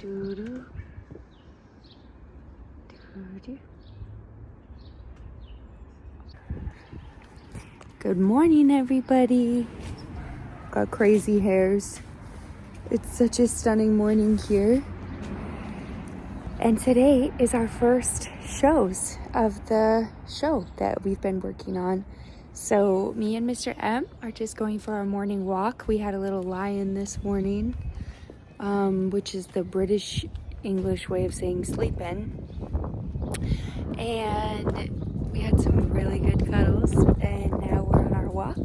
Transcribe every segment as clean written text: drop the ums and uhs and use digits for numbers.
Doo-doo. Doo-doo. Good morning, everybody. Got crazy hairs. It's such a stunning morning here. And today is our first shows of the show that we've been working on. So me and Mr. M are just going for our morning walk. We had a little lie-in this morning, which is the British English way of saying sleep in. And we had some really good cuddles, and now we're on our walk.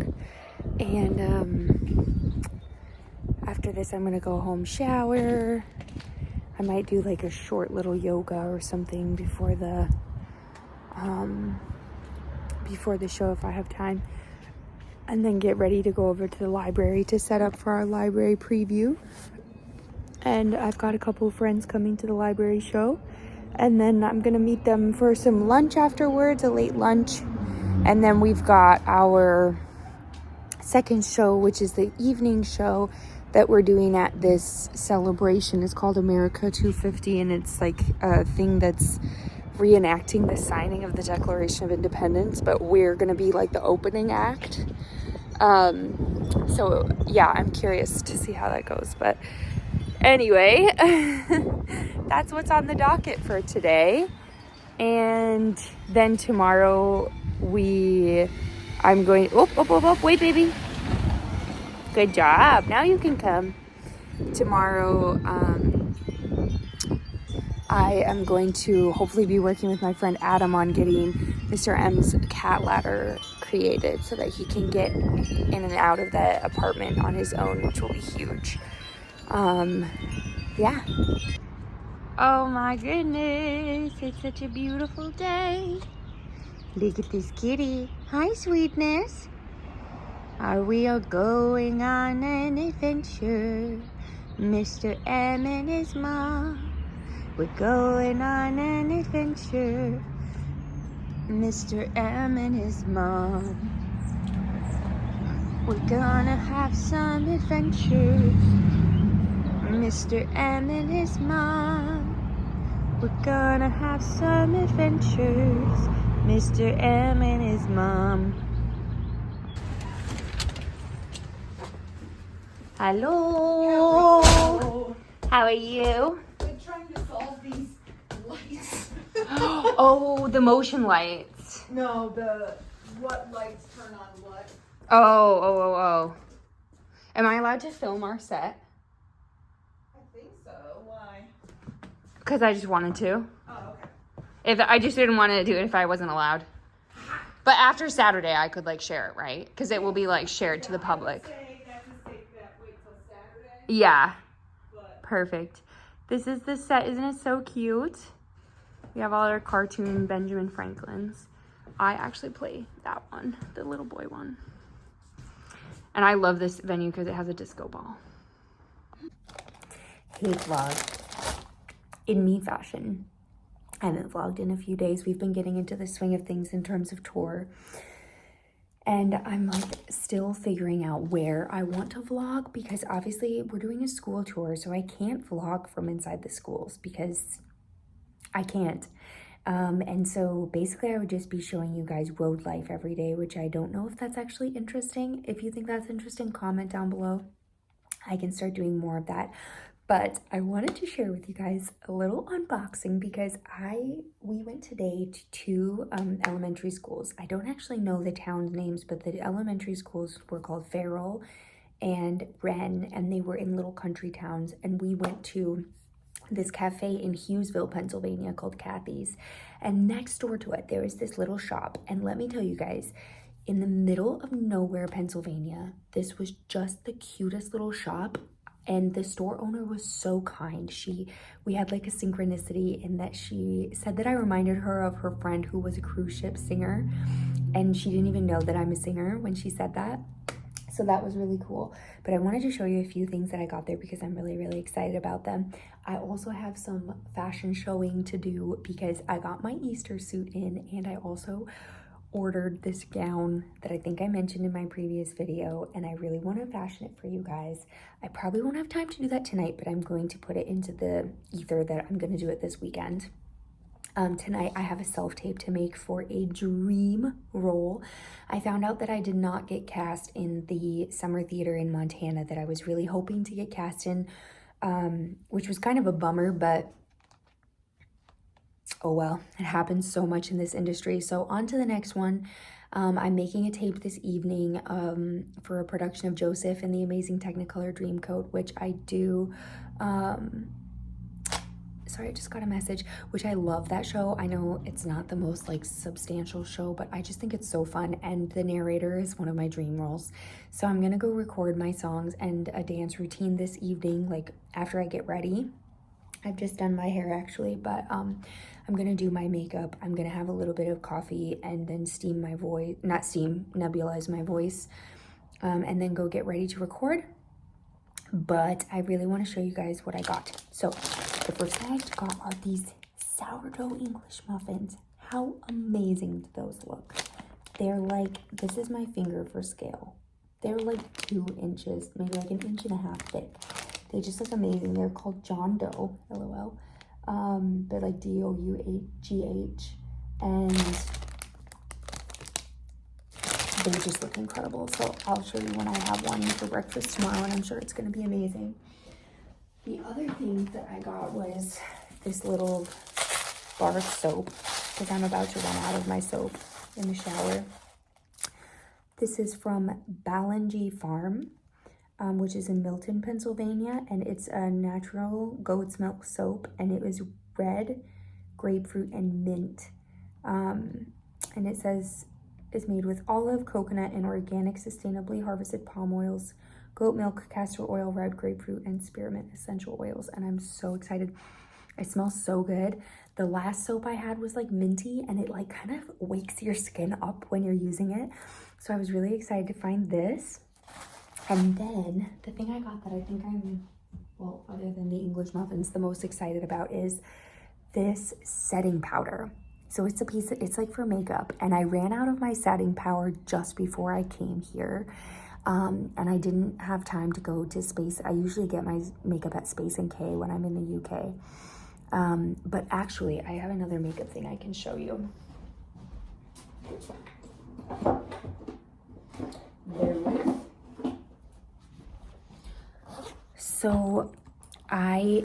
And after this, I'm gonna go home, shower. I might do like a short little yoga or something before the show if I have time, and then get ready to go over to the library to set up for our library preview. And I've got a couple of friends coming to the library show, and then I'm gonna meet them for some lunch afterwards, a late lunch. And then we've got our second show, which is the evening show that we're doing at this celebration. It's called America 250, and it's like a thing that's reenacting the signing of the Declaration of Independence, but we're gonna be like the opening act. So yeah, I'm curious to see how that goes. But anyway, that's what's on the docket for today. And then tomorrow I'm going, wait, baby. Good job. Now you can come. Tomorrow, I am going to hopefully be working with my friend Adam on getting Mr. M's cat ladder created so that he can get in and out of the apartment on his own, which will be huge. Yeah. Oh my goodness, it's such a beautiful day. Look at this kitty. Hi, sweetness. Are we all going on an adventure? Mr. M and his mom. We're going on an adventure. Mr. M and his mom. We're gonna have some adventures. Mr. M and his mom. We're gonna have some adventures. Mr. M and his mom. Hello. Hello. How are you? I'm trying to solve these lights. Oh, the motion lights. No, what lights turn on what. Oh. Am I allowed to film our set? I think so. Why? Because I just wanted to. Oh, okay. If I just didn't want to do it if I wasn't allowed. But after Saturday, I could like share it, right? Because it will be like shared to the public. I would say that's a safe bet. Wait till Saturday. Yeah. But Perfect. This is the set. Isn't it so cute? We have all our cartoon Benjamin Franklins. I actually play that one, the little boy one. And I love this venue because it has a disco ball. Hey vlog. In me fashion, I haven't vlogged in a few days. We've been getting into the swing of things in terms of tour. And I'm like still figuring out where I want to vlog, because obviously we're doing a school tour, so I can't vlog from inside the schools because I can't. And so basically I would just be showing you guys road life every day, which I don't know if that's actually interesting. If you think that's interesting, comment down below. I can start doing more of that. But I wanted to share with you guys a little unboxing because we went today to two elementary schools. I don't actually know the town's names, but the elementary schools were called Farrell and Wren, and they were in little country towns. And we went to this cafe in Hughesville, Pennsylvania called Kathy's. And next door to it, there is this little shop. And let me tell you guys, in the middle of nowhere, Pennsylvania, this was just the cutest little shop. And the store owner was so kind. We had like a synchronicity in that she said that I reminded her of her friend who was a cruise ship singer. And she didn't even know that I'm a singer when she said that. So that was really cool. But I wanted to show you a few things that I got there because I'm really, really excited about them. I also have some fashion showing to do because I got my Easter suit in, and I also ordered this gown that I think I mentioned in my previous video, and I really want to fashion it for you guys. I probably won't have time to do that tonight, but I'm going to put it into the ether that I'm going to do it this weekend. Tonight I have a self-tape to make for a dream role. I found out that I did not get cast in the summer theater in Montana that I was really hoping to get cast in, which was kind of a bummer, but oh well, it happens so much in this industry. So on to the next one. I'm making a tape this evening for a production of Joseph and the Amazing Technicolor Dreamcoat, which I do. Sorry, I just got a message, which I love that show. I know it's not the most like substantial show, but I just think it's so fun. And the narrator is one of my dream roles. So I'm gonna go record my songs and a dance routine this evening, like after I get ready. I've just done my hair actually, but I'm gonna do my makeup. I'm gonna have a little bit of coffee and then steam my voice, not steam, nebulize my voice, and then go get ready to record. But I really want to show you guys what I got. So the first thing I got are these sourdough English muffins. How amazing do those look? They're like, this is my finger for scale. They're like 2 inches, maybe like 1.5 inches thick. They just look amazing. They're called John Doe, LOL. They're like DOUGH, and they just look incredible. So I'll show you when I have one for breakfast tomorrow, and I'm sure it's going to be amazing. The other thing that I got was this little bar of soap, because I'm about to run out of my soap in the shower. This is from Ballingy Farm, which is in Milton, Pennsylvania, and it's a natural goat's milk soap, and it was red, grapefruit, and mint. And it says it's made with olive, coconut, and organic sustainably harvested palm oils, goat milk, castor oil, red grapefruit, and spearmint essential oils. And I'm so excited. It smells so good. The last soap I had was like minty, and it like kind of wakes your skin up when you're using it. So I was really excited to find this. And then the thing I got that I think I'm, well, other than the English muffins, the most excited about is this setting powder. So it's a piece of, it's like for makeup, and I ran out of my setting powder just before I came here. And I didn't have time to go to Space. I usually get my makeup at Space & K when I'm in the UK. But actually, I have another makeup thing I can show you. So I've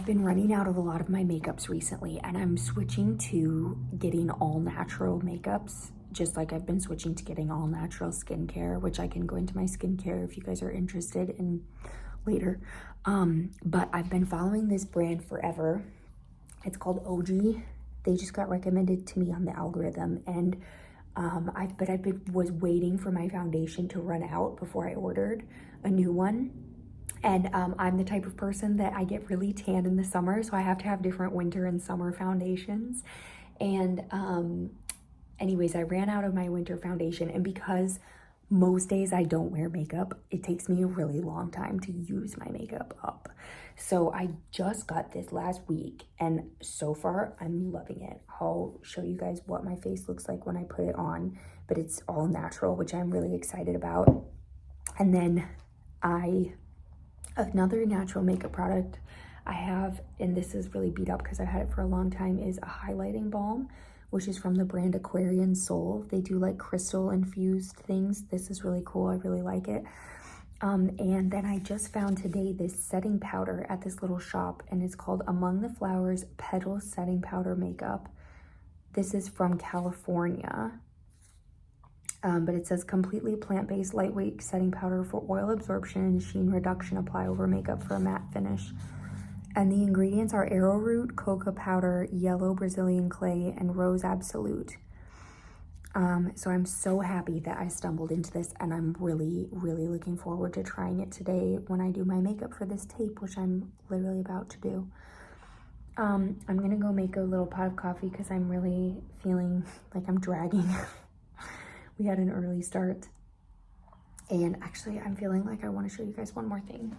been running out of a lot of my makeups recently, and I'm switching to getting all natural makeups, just like I've been switching to getting all natural skincare, which I can go into my skincare if you guys are interested in later. But I've been following this brand forever. It's called OG. They just got recommended to me on the algorithm, and was waiting for my foundation to run out before I ordered a new one. And I'm the type of person that I get really tan in the summer, so I have to have different winter and summer foundations. And anyways, I ran out of my winter foundation, and because most days I don't wear makeup, it takes me a really long time to use my makeup up. So I just got this last week, and so far I'm loving it. I'll show you guys what my face looks like when I put it on, but it's all natural, which I'm really excited about. And then another natural makeup product I have, and this is really beat up because I've had it for a long time, is a highlighting balm, which is from the brand Aquarian Soul. They do like crystal infused things. This is really cool. I really like it. And then I just found today this setting powder at this little shop, and it's called Among the Flowers Petal Setting Powder Makeup. This is from California. But it says completely plant-based lightweight setting powder for oil absorption and sheen reduction. Apply over makeup for a matte finish. And the ingredients are arrowroot, cocoa powder, yellow Brazilian clay, and rose absolute. So I'm so happy that I stumbled into this, and I'm really, really looking forward to trying it today when I do my makeup for this tape, which I'm literally about to do. I'm gonna go make a little pot of coffee because I'm really feeling like I'm dragging. We had an early start, and actually I'm feeling like I want to show you guys one more thing.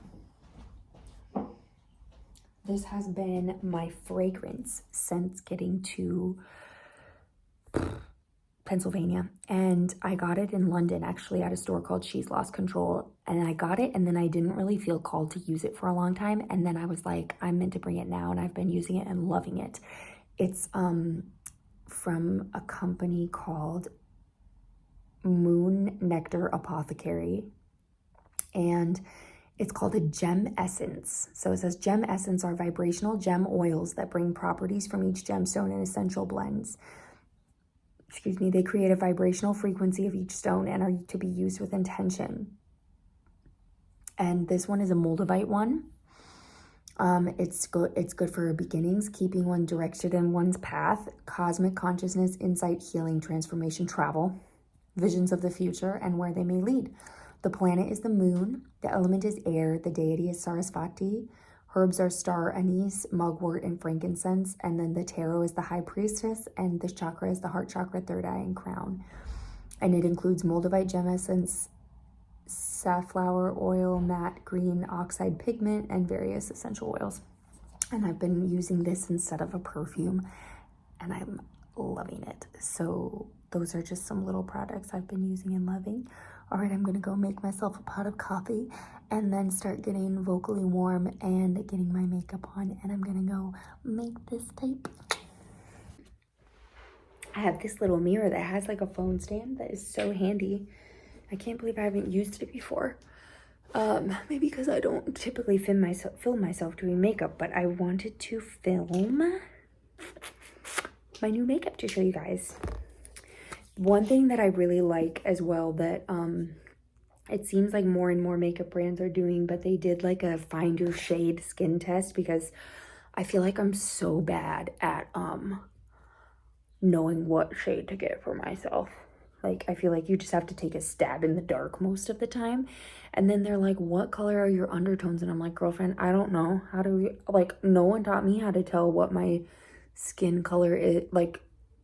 This has been my fragrance since getting to Pennsylvania. And I got it in London, actually, at a store called She's Lost Control. And I got it, and then I didn't really feel called to use it for a long time. And then I was like, I'm meant to bring it now, and I've been using it and loving it. It's from a company called Moon Nectar Apothecary, and it's called a gem essence. So it says gem essence are vibrational gem oils that bring properties from each gemstone in essential blends. They create a vibrational frequency of each stone and are to be used with intention. And this one is a Moldavite one. It's good for beginnings, keeping one directed in one's path, cosmic consciousness, insight, healing, transformation, travel, visions of the future, and where they may lead. The planet is the moon, the element is air, the deity is Sarasvati, herbs are star anise, mugwort, and frankincense, and then the tarot is the high priestess, and this chakra is the heart chakra, third eye, and crown. And it includes Moldavite gem essence, safflower oil, matte green oxide pigment, and various essential oils. And I've been using this instead of a perfume, and I'm loving it. So those are just some little products I've been using and loving. All right, I'm gonna go make myself a pot of coffee and then start getting vocally warm and getting my makeup on, and I'm gonna go make this tape. I have this little mirror that has like a phone stand that is so handy. I can't believe I haven't used it before. Maybe because I don't typically film myself doing makeup, but I wanted to film my new makeup to show you guys. One thing that I really like as well that it seems like more and more makeup brands are doing, but they did like a find your shade skin test, because I feel like I'm so bad at knowing what shade to get for myself. Like, I feel like you just have to take a stab in the dark most of the time. And then they're like, what color are your undertones? And I'm like, girlfriend, I don't know. How do we, like, no one taught me how to tell what my skin color is, like,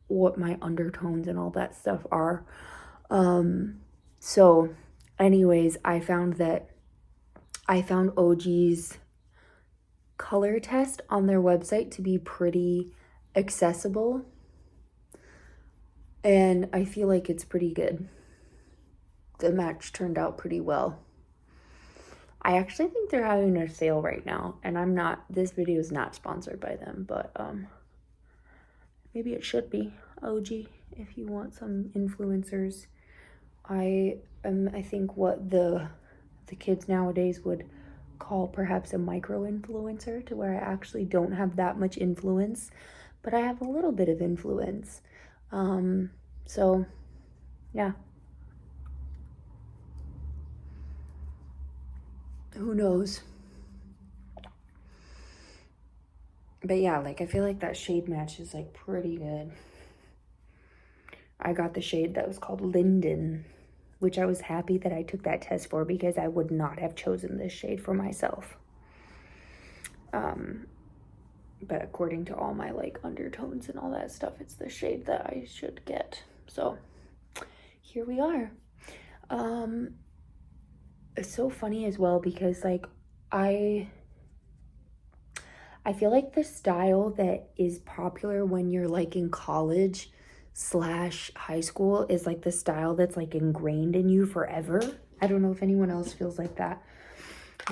what my undertones and all that stuff are. So anyways, I found OG's color test on their website to be pretty accessible, and I feel like it's pretty good. The match turned out pretty well. I actually think they're having a sale right now, and this video is not sponsored by them, but maybe it should be. OG, if you want some influencers. I think what the kids nowadays would call perhaps a micro-influencer, to where I actually don't have that much influence, but I have a little bit of influence. So yeah. Who knows? But yeah, like, I feel like that shade match is like pretty good. I got the shade that was called Linden, which I was happy that I took that test for, because I would not have chosen this shade for myself. But according to all my like undertones and all that stuff, it's the shade that I should get. So here we are. It's so funny as well, because like I feel like the style that is popular when you're like in college / high school is like the style that's like ingrained in you forever. I don't know if anyone else feels like that,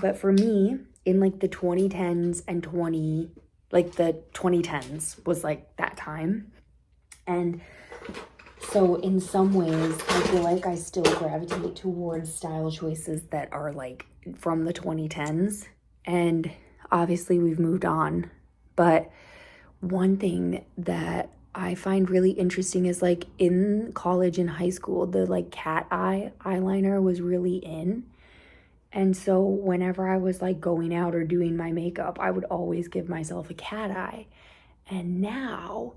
but for me, in like the 2010s and the 2010s was like that time. And so in some ways, I feel like I still gravitate towards style choices that are like from the 2010s. And obviously we've moved on. But one thing that I find really interesting is like in college and high school, the like cat eye eyeliner was really in. And so whenever I was like going out or doing my makeup, I would always give myself a cat eye. And now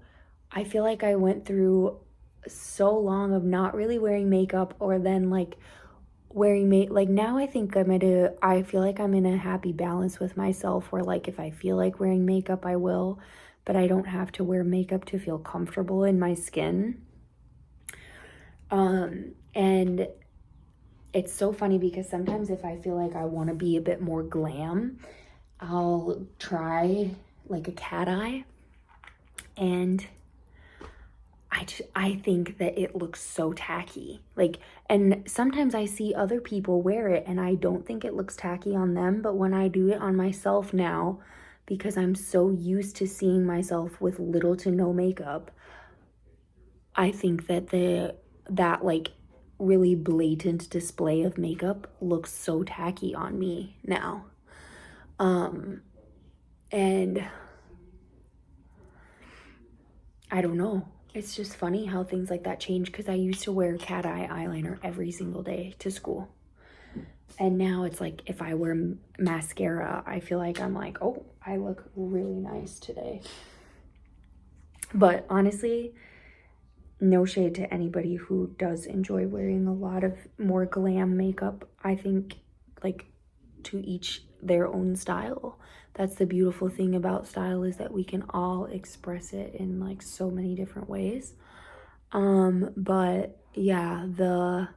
I feel like I went through so long of not really wearing makeup, or then like wearing like now I think I feel like I'm in a happy balance with myself, where like if I feel like wearing makeup, I will, but I don't have to wear makeup to feel comfortable in my skin. And it's so funny, because sometimes if I feel like I want to be a bit more glam, I'll try like a cat eye, and I think that it looks so tacky. Like, and sometimes I see other people wear it and I don't think it looks tacky on them, but when I do it on myself now, because I'm so used to seeing myself with little to no makeup, I think that that like really blatant display of makeup looks so tacky on me now. And I don't know. It's just funny how things like that change, because I used to wear cat eye eyeliner every single day to school. And now it's like if I wear mascara, I feel like I'm like, oh, I look really nice today. But honestly, no shade to anybody who does enjoy wearing a lot of more glam makeup. I think, like, to each their own style. That's the beautiful thing about style, is that we can all express it in like so many different ways. But yeah, the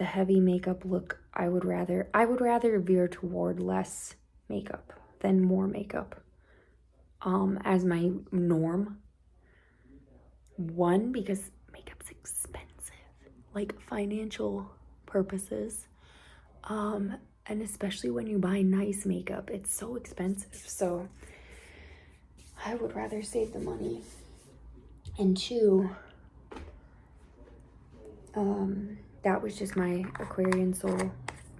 heavy makeup look, I would rather veer toward less makeup than more makeup as my norm. One, because makeup's expensive, like financial purposes. And especially when you buy nice makeup, it's so expensive. So I would rather save the money. And two, that was just my Aquarian Soul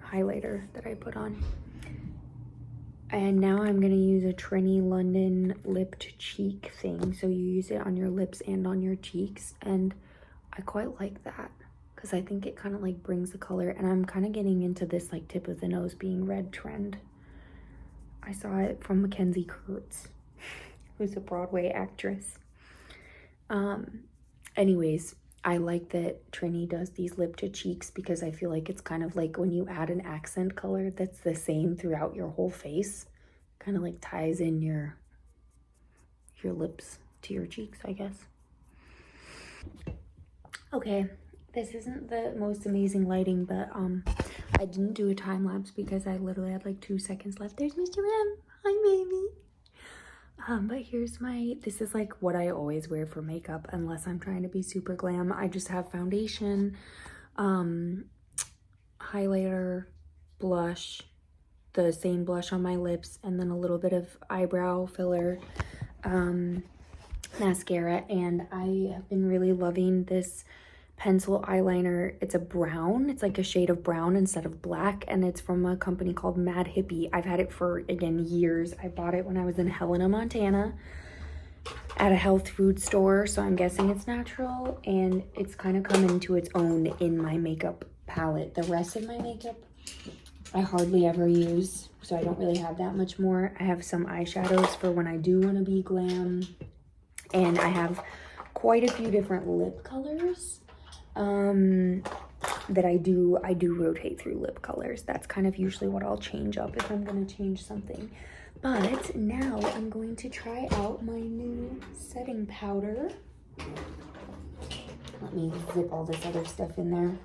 highlighter that I put on. And now I'm gonna use a Trini London lipped cheek thing. So you use it on your lips and on your cheeks. And I quite like that, because I think it kind of like brings the color. And I'm kind of getting into this like tip of the nose being red trend. I saw it from Mackenzie Kurtz, who's a Broadway actress. Anyways, I like that Trini does these lip to cheeks, because I feel like it's kind of like when you add an accent color that's the same throughout your whole face, kind of like ties in your lips to your cheeks, I guess. Okay, this isn't the most amazing lighting, but I didn't do a time lapse because I literally had like 2 seconds left. There's Mr. M. Hi, baby. But here's this is like what I always wear for makeup unless I'm trying to be super glam. I just have foundation, highlighter, blush, the same blush on my lips, and then a little bit of eyebrow filler, mascara. And I have been really loving this pencil eyeliner. It's a brown, it's like a shade of brown instead of black, and it's from a company called Mad Hippie. I've had it for, again, years. I bought it when I was in Helena, Montana at a health food store, so I'm guessing it's natural, and it's kind of come into its own in my makeup palette. The rest of my makeup I hardly ever use, so I don't really have that much more. I have some eyeshadows for when I do want to be glam, and I have quite a few different lip colors that I do rotate through lip colors. That's kind of usually what I'll change up if I'm going to change something. But now I'm going to try out my new setting powder. Let me zip all this other stuff in there.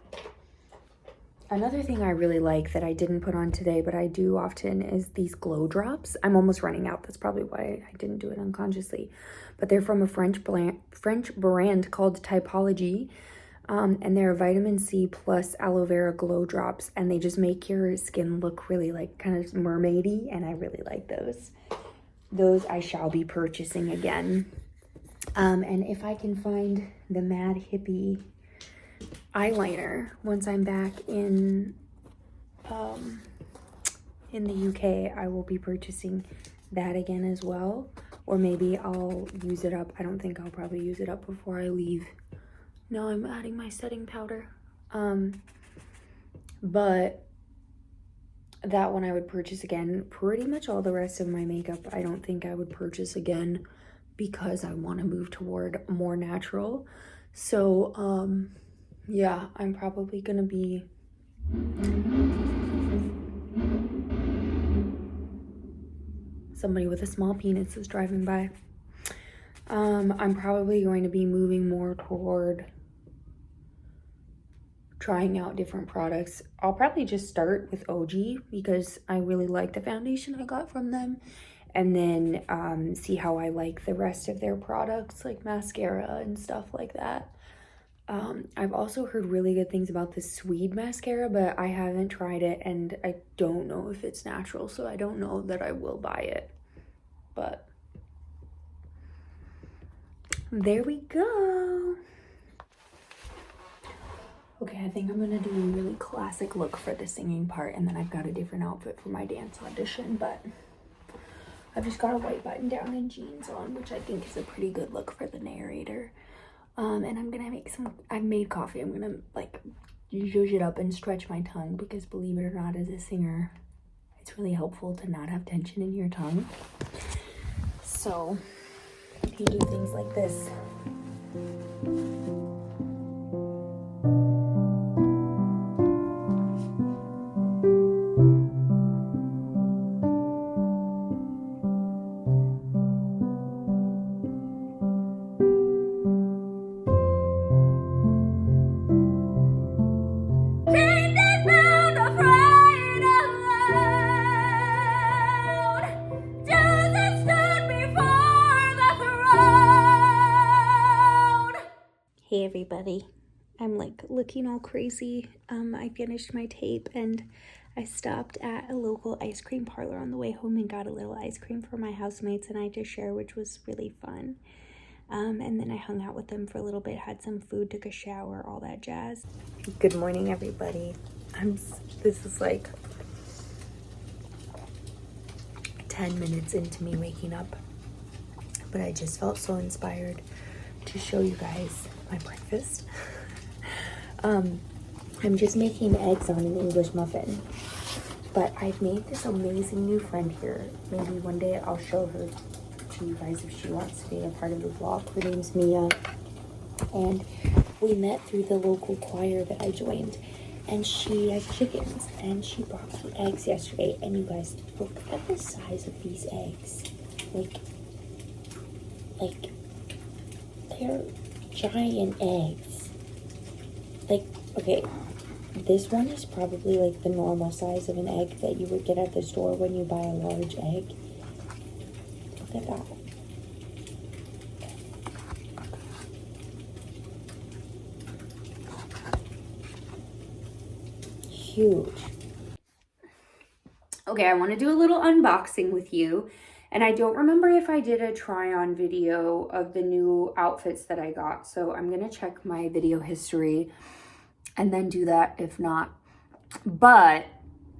Another thing I really like that I didn't put on today, but I do often, is these glow drops. I'm almost running out. That's probably why I didn't do it unconsciously. But they're from a French brand called Typology. And they're vitamin C plus aloe vera glow drops, and they just make your skin look really like kind of mermaidy, and I really like those. Those I shall be purchasing again. And if I can find the Mad Hippie eyeliner once I'm back in the UK, I will be purchasing that again as well. Or maybe I'll use it up. I don't think I'll probably use it up before I leave. Now I'm adding my setting powder. But that one I would purchase again. Pretty much all the rest of my makeup I don't think I would purchase again, because I want to move toward more natural. So yeah, I'm probably gonna be somebody with a small penis is driving by. I'm probably going to be moving more toward trying out different products. I'll probably just start with OG because I really like the foundation I got from them. and then see how I like the rest of their products, like mascara and stuff like that. I've also heard really good things about the Swede mascara, but I haven't tried it, and I don't know if it's natural, so I don't know that I will buy it. But there we go. Okay, I think I'm gonna do a really classic look for the singing part, and then I've got a different outfit for my dance audition, but I've just got a white button down and jeans on, which I think is a pretty good look for the narrator. And I'm gonna make I've made coffee. I'm gonna like zhuzh it up and stretch my tongue, because believe it or not, as a singer, it's really helpful to not have tension in your tongue. So you do things like this. Hey everybody, I'm like looking all crazy. I finished my tape and I stopped at a local ice cream parlor on the way home and got a little ice cream for my housemates and I to share, which was really fun. And then I hung out with them for a little bit, had some food, took a shower, all that jazz. Good morning everybody. This is like 10 minutes into me waking up, but I just felt so inspired to show you guys my breakfast. I'm just making eggs on an English muffin, but I've made this amazing new friend here. Maybe one day I'll show her to you guys if she wants to be a part of the vlog. Her name's Mia, and we met through the local choir that I joined, and she has chickens, and she brought me eggs yesterday, and you guys, look at the size of these eggs. Like they're giant eggs. Like, okay, this one is probably like the normal size of an egg that you would get at the store when you buy a large egg. Look at that. Huge. Okay, I want to do a little unboxing with you. And I don't remember if I did a try-on video of the new outfits that I got. So I'm going to check my video history and then do that if not. But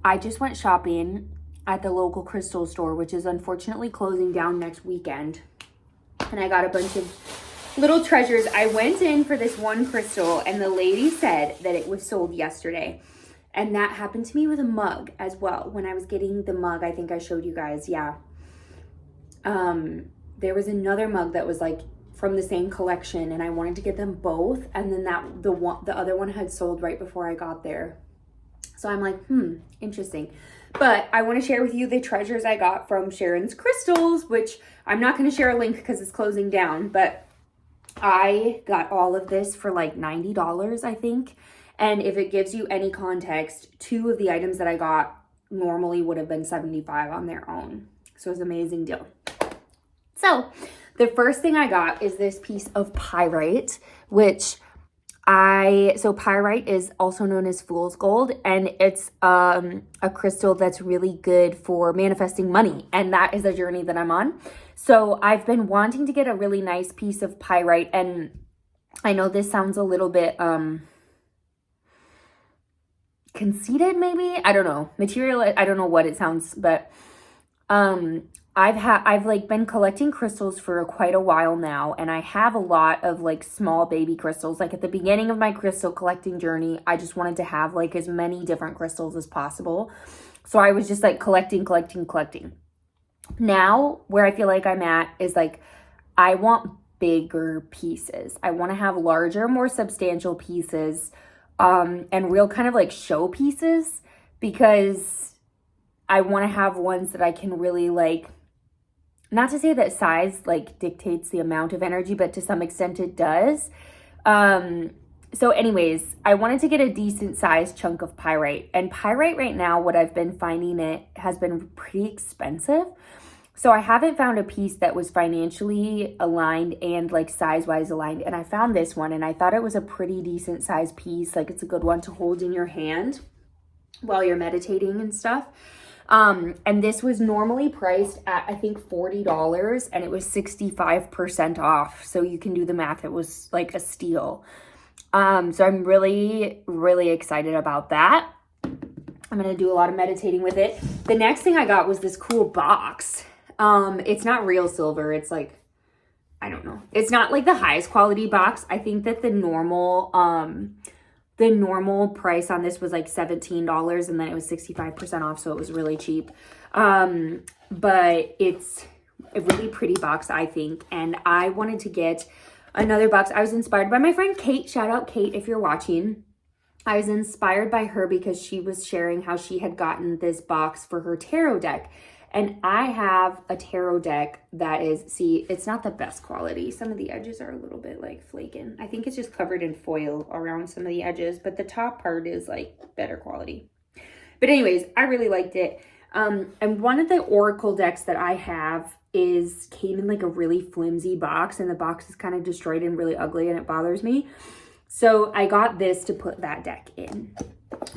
I just went shopping at the local crystal store, which is unfortunately closing down next weekend. And I got a bunch of little treasures. I went in for this one crystal and the lady said that it was sold yesterday. And that happened to me with a mug as well. When I was getting the mug, I think I showed you guys, yeah. There was another mug that was like from the same collection and I wanted to get them both, and then the other one had sold right before I got there. So I'm like, interesting. But I want to share with you the treasures I got from Sharon's Crystals, which I'm not going to share a link because it's closing down, but I got all of this for like $90, I think. And if it gives you any context, 2 of the items that I got normally would have been $75 on their own. So it was an amazing deal. So the first thing I got is this piece of pyrite, which so pyrite is also known as fool's gold, and it's a crystal that's really good for manifesting money. And that is a journey that I'm on. So I've been wanting to get a really nice piece of pyrite. And I know this sounds a little bit, conceited maybe, I don't know, material, I don't know what it sounds, but I've like been collecting crystals for quite a while now, and I have a lot of like small baby crystals. Like at the beginning of my crystal collecting journey, I just wanted to have like as many different crystals as possible. So I was just like collecting. Now where I feel like I'm at is like, I want bigger pieces. I want to have larger, more substantial pieces, and real kind of like show pieces, because I want to have ones that I can really like, not to say that size like dictates the amount of energy, but to some extent it does. So anyways, I wanted to get a decent sized chunk of pyrite, and pyrite right now, what I've been finding, it has been pretty expensive. So I haven't found a piece that was financially aligned and like size-wise aligned. And I found this one and I thought it was a pretty decent size piece. Like it's a good one to hold in your hand while you're meditating and stuff. And this was normally priced at, I think, $40 and it was 65% off. So you can do the math. It was like a steal. So I'm really, really excited about that. I'm going to do a lot of meditating with it. The next thing I got was this cool box. It's not real silver. It's like, I don't know. It's not like the highest quality box. I think that the normal price on this was like $17 and then it was 65% off. So it was really cheap. But it's a really pretty box, I think. And I wanted to get another box. I was inspired by my friend Kate. Shout out Kate if you're watching. I was inspired by her because she was sharing how she had gotten this box for her tarot deck. And I have a tarot deck that is, see, it's not the best quality. Some of the edges are a little bit like flaking. I think it's just covered in foil around some of the edges, but the top part is like better quality. But anyways, I really liked it. And one of the Oracle decks that I have came in like a really flimsy box, and the box is kind of destroyed and really ugly and it bothers me. So I got this to put that deck in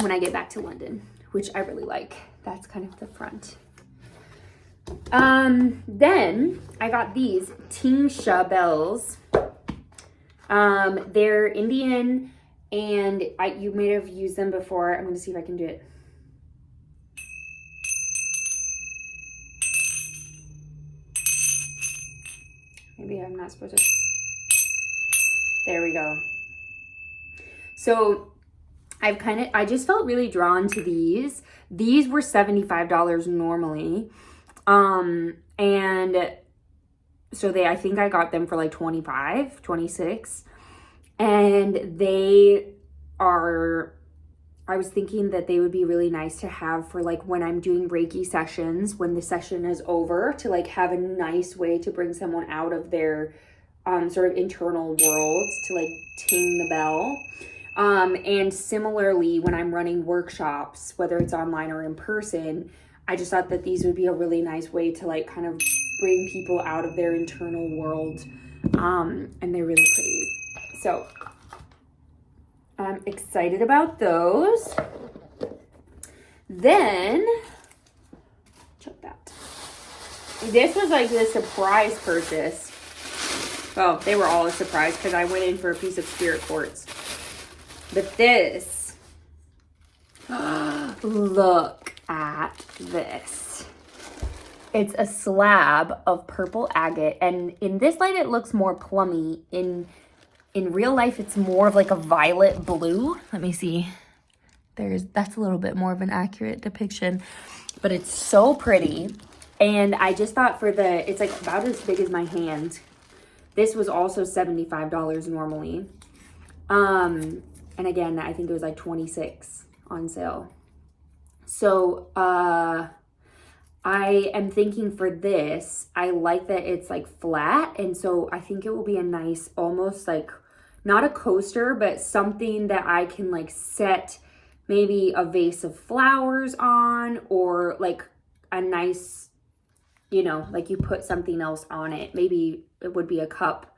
when I get back to London, which I really like. That's kind of the front. Then I got these Tingsha bells. They're Indian and you may have used them before. I'm going to see if I can do it. Maybe I'm not supposed to. There we go. So I just felt really drawn to these. These were $75 normally. And so I think I got them for like 25, 26. And I was thinking that they would be really nice to have for like when I'm doing Reiki sessions, when the session is over, to like have a nice way to bring someone out of their sort of internal worlds to like ting the bell. And similarly, when I'm running workshops, whether it's online or in person, I just thought that these would be a really nice way to like kind of bring people out of their internal world. And they're really pretty. So I'm excited about those. Then, check that. This was like the surprise purchase. Oh, they were all a surprise because I went in for a piece of spirit quartz. But this, look at this. It's a slab of purple agate, and in this light it looks more plummy. In real life it's more of like a violet blue. Let me see. That's a little bit more of an accurate depiction, but it's so pretty. And I just thought it's like about as big as my hand. This was also $75 normally. And again, I think it was like 26 on sale. So, I am thinking for this, I like that it's like flat. And so I think it will be a nice, almost like, not a coaster, but something that I can like set maybe a vase of flowers on, or like a nice, like you put something else on it. Maybe it would be a cup.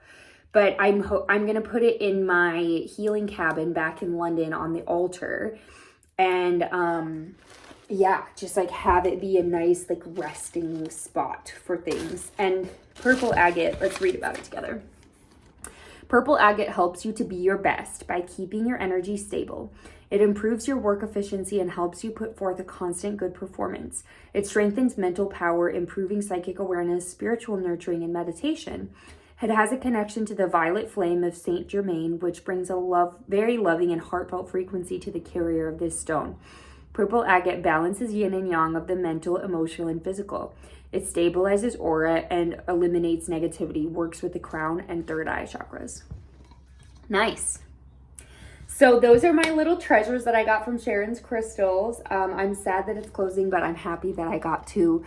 But I'm going to put it in my healing cabin back in London on the altar. And yeah, just like have it be a nice like resting spot for things. And purple agate, let's read about it together. Purple agate helps you to be your best by keeping your energy stable. It improves your work efficiency and helps you put forth a constant good performance. It strengthens mental power, improving psychic awareness, spiritual nurturing, and meditation. It has a connection to the violet flame of Saint Germain, which brings a very loving and heartfelt frequency to the carrier of this stone. Purple agate balances yin and yang of the mental, emotional, and physical. It stabilizes aura and eliminates negativity, works with the crown and third eye chakras. Nice. So those are my little treasures that I got from Sharon's Crystals. I'm sad that it's closing, but I'm happy that I got to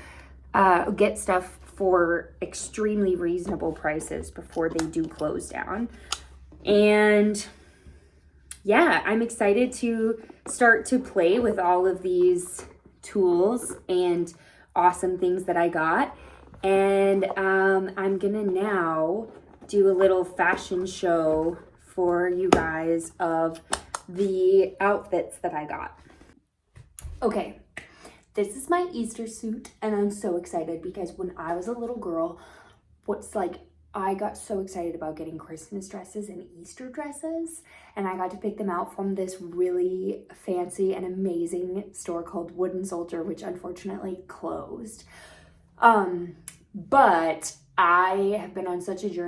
get stuff for extremely reasonable prices before they do close down. And yeah, I'm excited to start to play with all of these tools and awesome things that I got. And I'm gonna now do a little fashion show for you guys of the outfits that I got. Okay, this is my Easter suit, and I'm so excited because when I was a little girl, I got so excited about getting Christmas dresses and Easter dresses, and I got to pick them out from this really fancy and amazing store called Wooden Soldier, which unfortunately closed. But I have been on such a journey